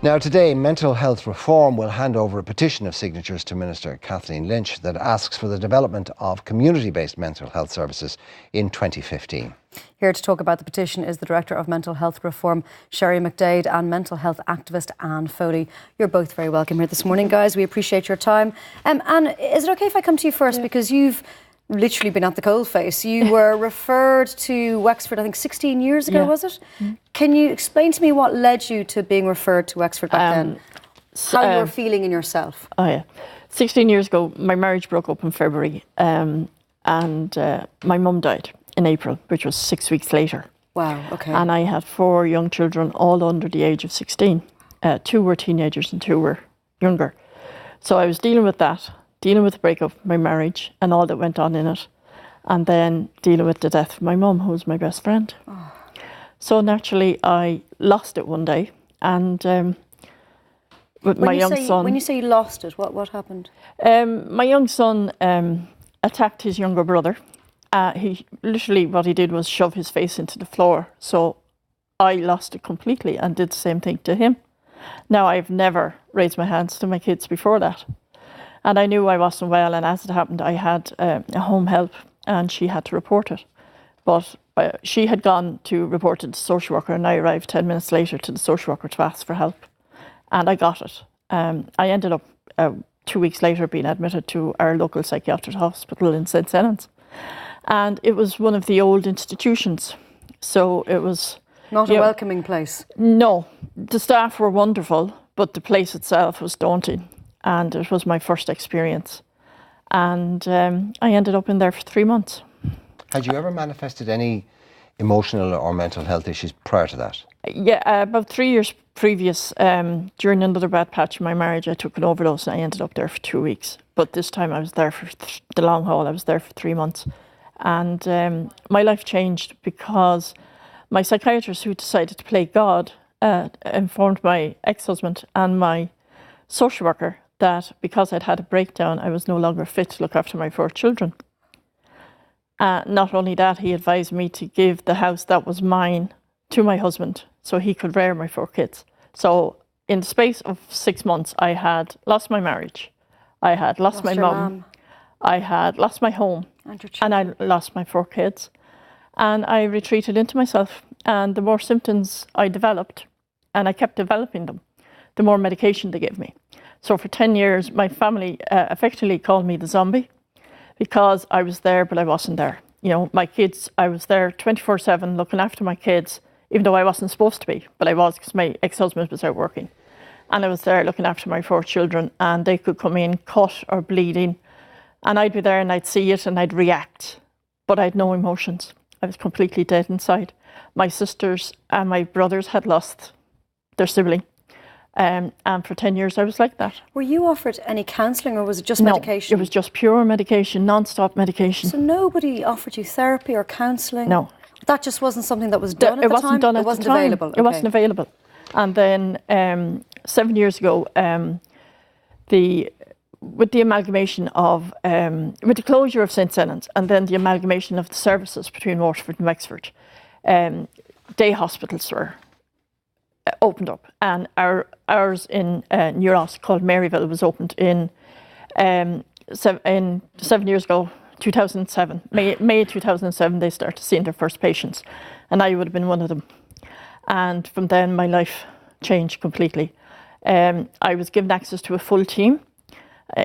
Now today, Mental Health Reform will hand over a petition of signatures to Minister Kathleen Lynch that asks for the development of community-based mental health services in 2015. Here to talk about the petition is the Director of Mental Health Reform, Shari McDaid, and mental health activist Anne Foley. You're both very welcome here this morning, guys. We appreciate your time. Anne, is it okay if I come to you first? Yeah. Because you've literally been at the coalface. You were referred to Wexford, I think 16 years ago, was it? Can you explain to me what led you to being referred to Wexford back then? How you were feeling in yourself? 16 years ago, my marriage broke up in February and my mum died in April, which was 6 weeks later. Wow, okay. And I had 4 young children, all under the age of 16. 2 were teenagers and 2 were younger. So I was dealing with that, dealing with the breakup of my marriage and all that went on in it, and then dealing with the death of my mum, who was my best friend. Oh. So naturally, I lost it one day, and with my young son... When you say you lost it, what happened? My young son attacked his younger brother. He literally, what he did was shove his face into the floor. So I lost it completely and did the same thing to him. Now, I've never raised my hands to my kids before that. And I knew I wasn't well, and as it happened, I had a home help, and she had to report it. But she had gone to report it to the social worker, and I arrived 10 minutes later to the social worker to ask for help. And I got it. I ended up 2 weeks later being admitted to our local psychiatric hospital in St. Senans. And it was one of the old institutions. So it was... Not a welcoming place? No. The staff were wonderful, but the place itself was daunting. And it was my first experience. And I ended up in there for 3 months. Had you ever manifested any emotional or mental health issues prior to that? Yeah, about 3 years previous, during another bad patch in my marriage, I took an overdose and I ended up there for 2 weeks. But this time I was there for the long haul. I was there for 3 months. And my life changed because my psychiatrist, who decided to play God, informed my ex-husband and my social worker that because I'd had a breakdown, I was no longer fit to look after my 4 children. Not only that, he advised me to give the house that was mine to my husband so he could rear my 4 kids. So in the space of 6 months, I had lost my marriage. I had lost my mum. I had lost my home. And I lost my 4 kids. And I retreated into myself. And the more symptoms I developed, and I kept developing them, the more medication they gave me. So for 10 years, my family effectively called me the zombie because I was there, but I wasn't there. You know, my kids, I was there 24/7 looking after my kids, even though I wasn't supposed to be, but I was because my ex-husband was out working. And I was there looking after my 4 children, and they could come in cut or bleeding, and I'd be there and I'd see it and I'd react, but I had no emotions. I was completely dead inside. My sisters and my brothers had lost their sibling. And for 10 years I was like that. Were you offered any counselling, or was it just medication? No, it was just pure medication, non-stop medication. So nobody offered you therapy or counselling? No. That just wasn't something that was done at the time? It wasn't available? It wasn't available. And then 7 years ago, with the amalgamation of, with the closure of St. Senans and then the amalgamation of the services between Waterford and Wexford, day hospitals were opened up, and ours in New Ross, called Maryville, was opened in 7 years ago, 2007. May 2007, they started seeing their first patients, and I would have been one of them. And from then, my life changed completely. I was given access to a full team.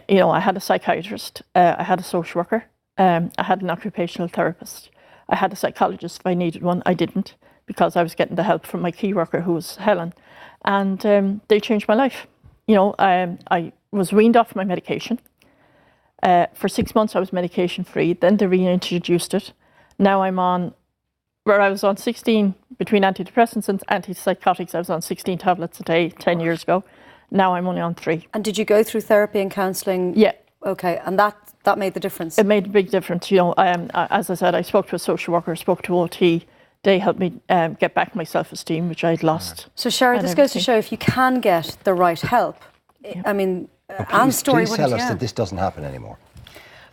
I had a psychiatrist, I had a social worker, I had an occupational therapist, I had a psychologist if I needed one. I didn't, because I was getting the help from my key worker, who was Helen, and they changed my life. I was weaned off my medication. For 6 months I was medication free, then they reintroduced it. Now I'm on, where I was on 16, between antidepressants and antipsychotics, I was on 16 tablets a day 10 years ago. Now I'm only on 3. And did you go through therapy and counselling? Yeah. Okay, and that made the difference? It made a big difference. As I said, I spoke to a social worker, spoke to OT. They helped me get back my self-esteem, which I'd lost. So Shari, this goes to show if you can get the right help. I mean, Anne's story. Please tell us that this doesn't happen anymore.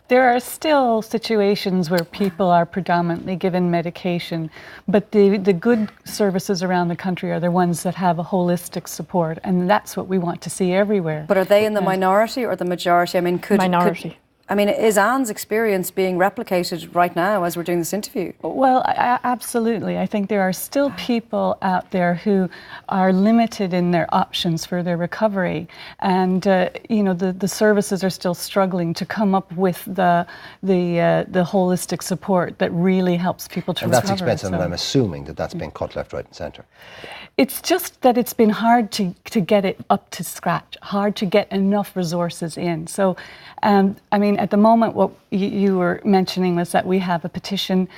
There are still situations where people are predominantly given medication, but the good services around the country are the ones that have a holistic support, and that's what we want to see everywhere. But are they in the minority or the majority? I mean, Minority. Is Anne's experience being replicated right now as we're doing this interview? Well, absolutely. I think there are still people out there who are limited in their options for their recovery, and the services are still struggling to come up with the holistic support that really helps people to recover. And that's expensive, and I'm assuming that that's been cut left, right, and centre. It's just that it's been hard to get it up to scratch, hard to get enough resources in. So, at the moment, what you were mentioning was that we have a petition.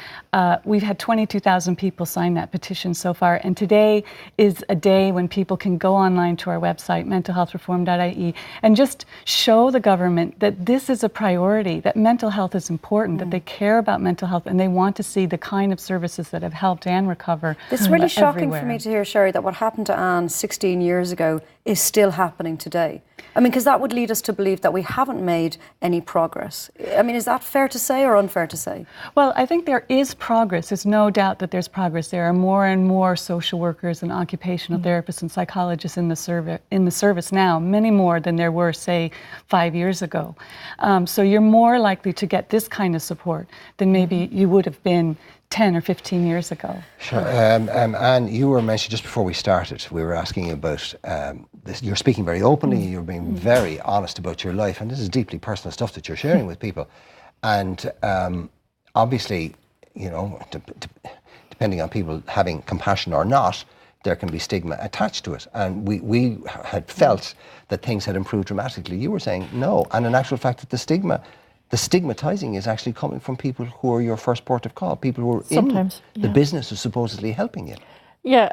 We've had 22,000 people sign that petition so far, and today is a day when people can go online to our website, mentalhealthreform.ie, and just show the government that this is a priority, that mental health is important, that they care about mental health, and they want to see the kind of services that have helped Anne recover. It's really shocking everywhere. for me to hear, Shari, that what happened to Anne 16 years ago is still happening today. I mean, because that would lead us to believe that we haven't made any progress. I mean, is that fair to say or unfair to say? Well, I think there is progress. There's no doubt that there's progress. There are more and more social workers and occupational therapists and psychologists in the service now, many more than there were, say, 5 years ago. So you're more likely to get this kind of support than maybe you would have been 10 or 15 years ago. Sure. Anne, you were mentioned just before we started, we were asking you about this. You're speaking very openly, you're being very honest about your life, and this is deeply personal stuff that you're sharing with people. And obviously, depending on people having compassion or not, there can be stigma attached to it. And we had felt that things had improved dramatically. You were saying no, and in actual fact that the stigmatizing is actually coming from people who are your first port of call, people who are in the business of supposedly helping you. Yeah,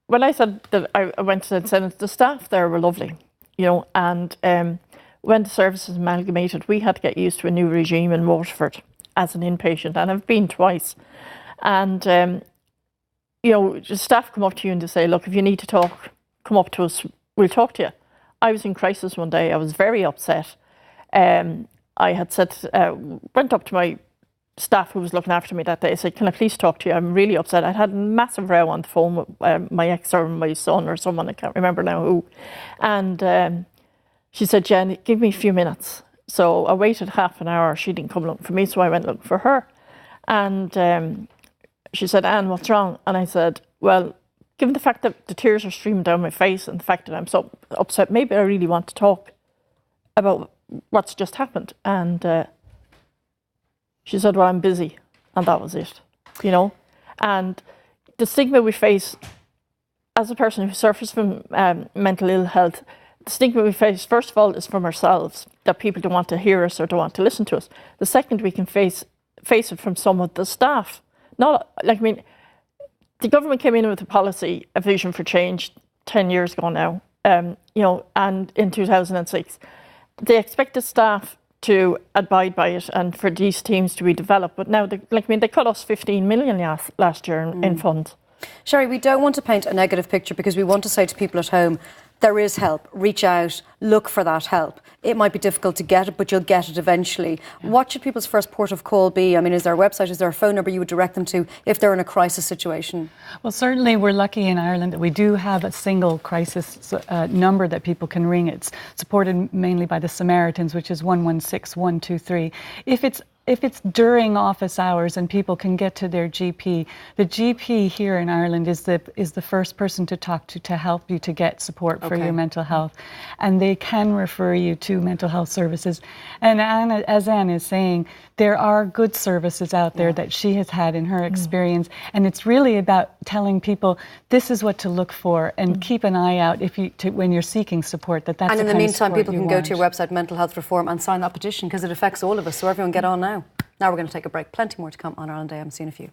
when I said that I went to the Senate, the staff there were lovely, and when the services amalgamated, we had to get used to a new regime in Waterford as an inpatient, and I've been twice. And, the staff come up to you and they say, look, if you need to talk, come up to us, we'll talk to you. I was in crisis one day, I was very upset. I had said, went up to my staff who was looking after me that day. I said, can I please talk to you? I'm really upset. I'd had a massive row on the phone with my ex or my son or someone, I can't remember now who. And she said, Jen, give me a few minutes. So I waited half an hour. She didn't come looking for me, so I went looking for her. And she said, Anne, what's wrong? And I said, well, given the fact that the tears are streaming down my face and the fact that I'm so upset, maybe I really want to talk about what's just happened. And she said, well, I'm busy. And that was it, And the stigma we face as a person who suffers from mental ill health, the stigma we face, first of all, is from ourselves, that people don't want to hear us or don't want to listen to us. The second, we can face it from some of the staff. The government came in with a policy, a vision for change 10 years ago now, and in 2006. They expected staff to abide by it and for these teams to be developed. But now, they cut us 15 million last year in funds. Shari, we don't want to paint a negative picture because we want to say to people at home, there is help. Reach out, look for that help. It might be difficult to get it, but you'll get it eventually. Yeah. What should people's first port of call be? I mean, is there a website, is there a phone number you would direct them to if they're in a crisis situation? Well, certainly we're lucky in Ireland that we do have a single crisis number that people can ring. It's supported mainly by the Samaritans, which is 116 123. If it's during office hours and people can get to their GP, the GP here in Ireland is the first person to talk to help you to get support for your mental health. And they can refer you to mental health services. And as Anne is saying, there are good services out there that she has had in her experience. And it's really about telling people this is what to look for and keep an eye out when you're seeking support. That's and in the meantime, people can go to your website, Mental Health Reform, and sign that petition because it affects all of us. So everyone get on now. Now we're going to take a break. Plenty more to come on Ireland Day. I'm seeing a few.